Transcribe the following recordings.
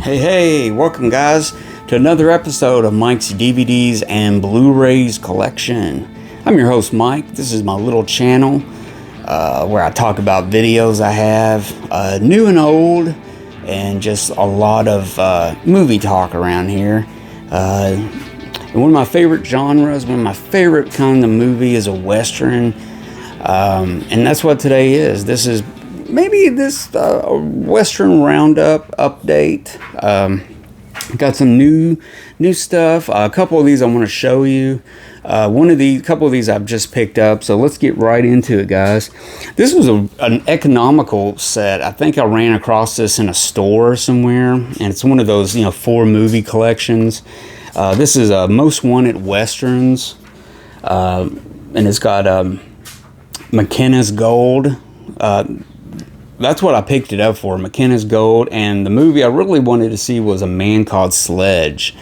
Hey, welcome guys to another episode of Mike's DVDs and Blu-rays collection. I'm your host Mike. This is my little channel where I talk about videos I have, new and old, and just a lot of movie talk around here. And one of my favorite genres, one of my favorite kind of movie is a Western, and that's what today is. This is maybe this Western Roundup update. Got some new stuff. A couple of these I want to show you. Couple of these I've just picked up. So let's get right into it, guys. This was an economical set. I think I ran across this in a store somewhere, and it's one of those 4 movie collections. This is Most Wanted Westerns, and it's got McKennas Gold. That's what I picked it up for, McKennas Gold. And the movie I really wanted to see was A Man Called Sledge.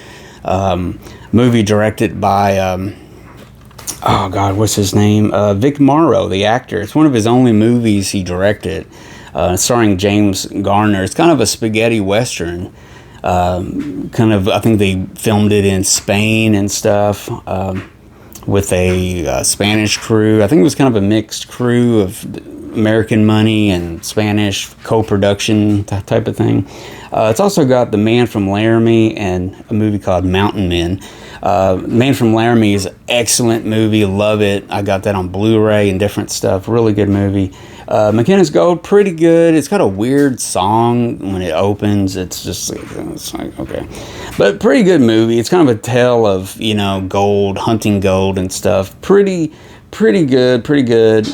Movie directed by, oh God, what's his name? Vic Morrow, the actor. It's one of his only movies he directed, starring James Garner. It's kind of a spaghetti western. I think they filmed it in Spain and stuff, with a Spanish crew. I think it was kind of a mixed crew of American money and Spanish co-production type of thing. It's also got The Man from Laramie and a movie called Mountain Men. Man from Laramie is an excellent movie. Love it. I got that on Blu-ray and different stuff. Really good movie. McKennas Gold, pretty good. It's got a weird song when it opens. It's like okay, but pretty good movie. It's kind of a tale of gold, hunting gold and stuff. Pretty good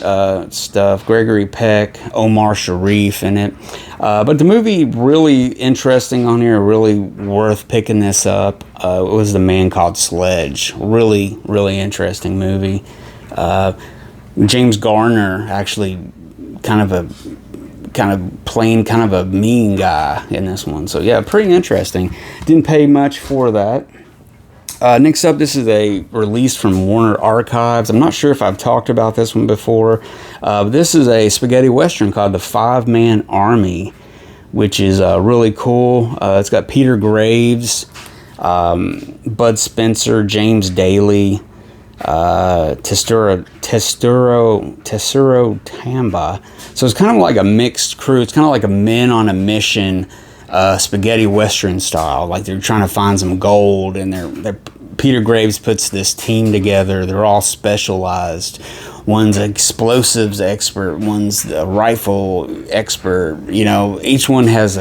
stuff. Gregory Peck, Omar Sharif in it. But the movie really interesting on here, really worth picking this up. It was The Man Called Sledge. Really interesting movie. James Garner actually kind of playing kind of a mean guy in this one. So yeah, pretty interesting. Didn't pay much for that. Next up, this is a release from Warner Archives. I'm not sure if I've talked about this one before. This is a spaghetti western called The 5-Man Army, which is really cool. It's got Peter Graves, Bud Spencer, James Daly, Testuro Tamba. So it's kind of like a mixed crew. It's kind of like a men on a mission, spaghetti western style. Like they're trying to find some gold, and they're Peter Graves puts this team together. They're all specialized. One's an explosives expert, one's a rifle expert. Each one has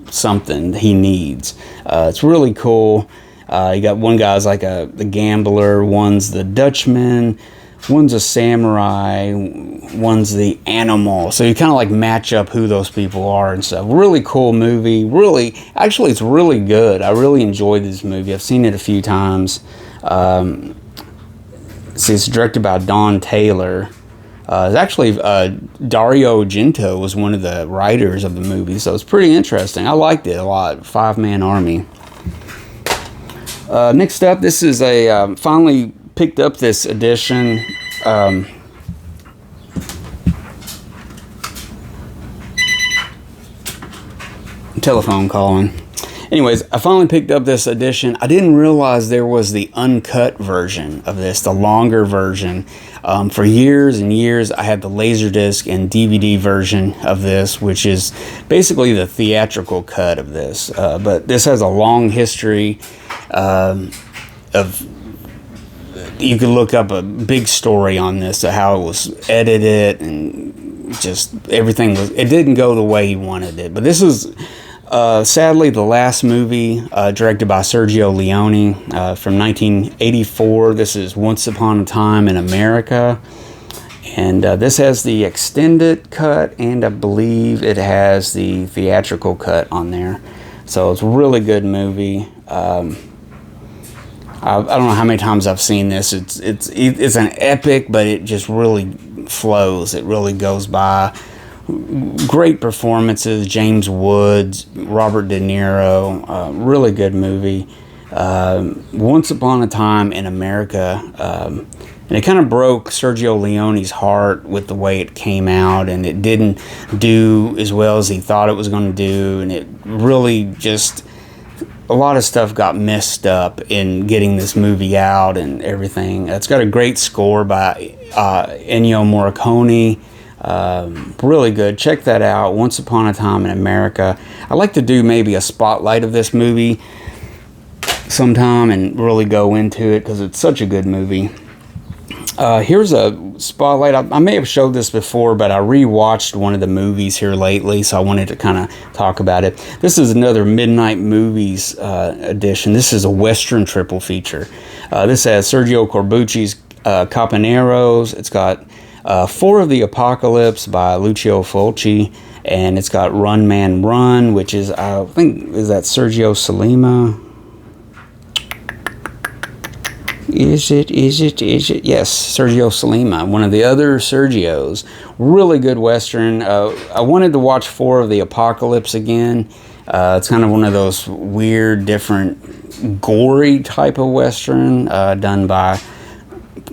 something he needs. It's really cool. You got one guy's like the gambler, one's the Dutchman, one's a samurai, one's the animal. So you kind of like match up who those people are and stuff. Really cool movie. Actually, it's really good. I really enjoyed this movie. I've seen it a few times. It's directed by Don Taylor. It's actually Dario Argento was one of the writers of the movie, so it's pretty interesting. I liked it a lot. 5-Man Army. Next up, this is a finally picked up this edition. Telephone calling. Anyways, I finally picked up this edition. I didn't realize there was the uncut version of this, the longer version. For years and years, I had the Laserdisc and DVD version of this, which is basically the theatrical cut of this. But this has a long history of... You can look up a big story on this, how it was edited, and just everything it didn't go the way he wanted it. But this is sadly the last movie directed by Sergio Leone from 1984. This is Once Upon a Time in America, and this has the extended cut, and I believe it has the theatrical cut on there. So it's a really good movie. I don't know how many times I've seen this. It's an epic, but it just really flows. It really goes by. Great performances. James Woods, Robert De Niro. Really good movie. Once Upon a Time in America. And it kind of broke Sergio Leone's heart with the way it came out, and it didn't do as well as he thought it was going to do, and it really just, a lot of stuff got messed up in getting this movie out and everything. It's got a great score by Ennio Morricone. Really good. Check that out. Once Upon a Time in America. I'd like to do maybe a spotlight of this movie sometime and really go into it because it's such a good movie. Here's a spotlight. I may have showed this before, but I rewatched one of the movies here lately, so I wanted to kind of talk about it. This is another Midnight Movies edition. This is a Western triple feature. This has Sergio Corbucci's Capaneros. It's got Four of the Apocalypse by Lucio Fulci, and it's got Run Man Run, which is, I think, is that Sergio Solima? Is it? Yes, Sergio Solima, one of the other Sergios. Really good Western. I wanted to watch Four of the Apocalypse again. It's kind of one of those weird, different, gory type of Western done by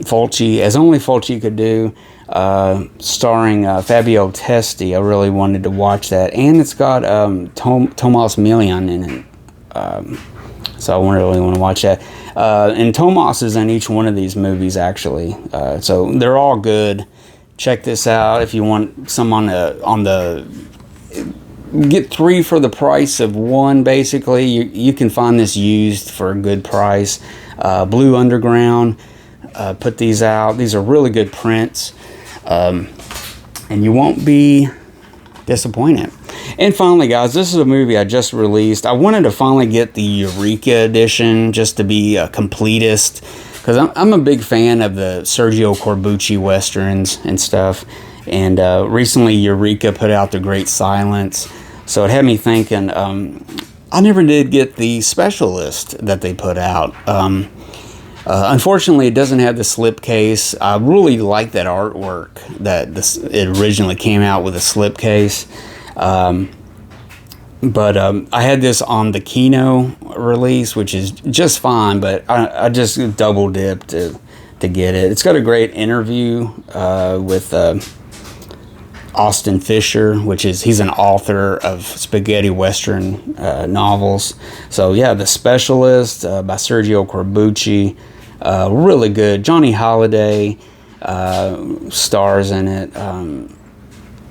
Fulci, as only Fulci could do, starring Fabio Testi. I really wanted to watch that. And it's got Tomas Milian in it. So I really want to watch that. And Tomas is in each one of these movies, actually. So they're all good. Check this out if you want some on the get 3 for the price of 1, basically. You can find this used for a good price. Blue Underground put these out. These are really good prints. And you won't be disappointed. And finally, guys, this is a movie I just released. I wanted to finally get the Eureka edition just to be a completist, because I'm a big fan of the Sergio Corbucci westerns and stuff. And recently Eureka put out The Great Silence, so it had me thinking. I never did get the specialist that they put out. Unfortunately, it doesn't have the slipcase. I really like that artwork that it originally came out with a slipcase. But I had this on the Kino release, which is just fine, but I just double dipped to get it. It's got a great interview with Austin Fisher, he's an author of spaghetti western novels. So yeah, The Specialist by Sergio Corbucci, really good. Johnny Holiday stars in it.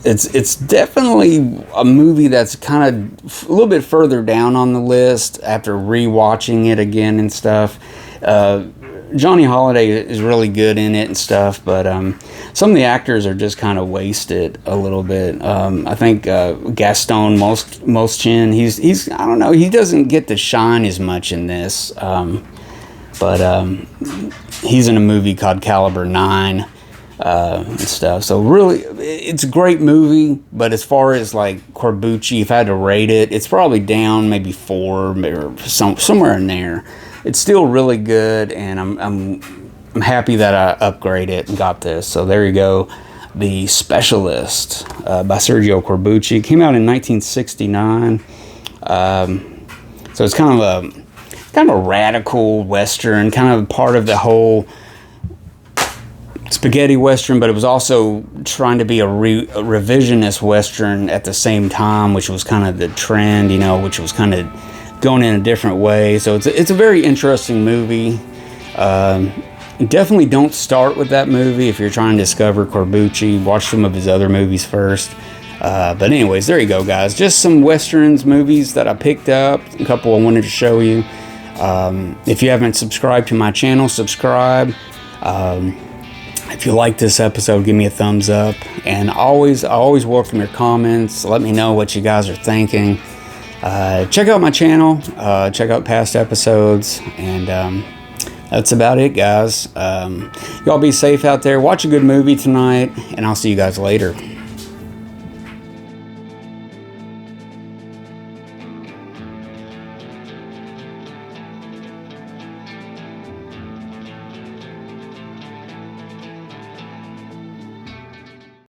It's definitely a movie that's kind of a little bit further down on the list after rewatching it again and stuff. Johnny Holiday is really good in it and stuff, but some of the actors are just kind of wasted a little bit. I think Gaston Moschin, he's I don't know, he doesn't get to shine as much in this, but he's in a movie called Caliber 9. And stuff. So really, it's a great movie, but as far as like Corbucci, if I had to rate it, it's probably down maybe 4 or somewhere in there. It's still really good, and I'm happy that I upgraded it and got this. So there you go, The Specialist by Sergio Corbucci. It came out in 1969. So it's kind of a radical western, kind of part of the whole spaghetti western, but it was also trying to be a revisionist western at the same time, which was kind of the trend, which was kind of going in a different way. So it's a very interesting movie. Definitely don't start with that movie if you're trying to discover Corbucci. Watch some of his other movies first. But anyways, there you go, guys. Just some westerns movies that I picked up. A couple I wanted to show you. If you haven't subscribed to my channel, subscribe. If you like this episode, give me a thumbs up, and I always welcome your comments. Let me know what you guys are thinking. Check out my channel, check out past episodes, and that's about it, guys. Y'all be safe out there. Watch a good movie tonight, and I'll see you guys later.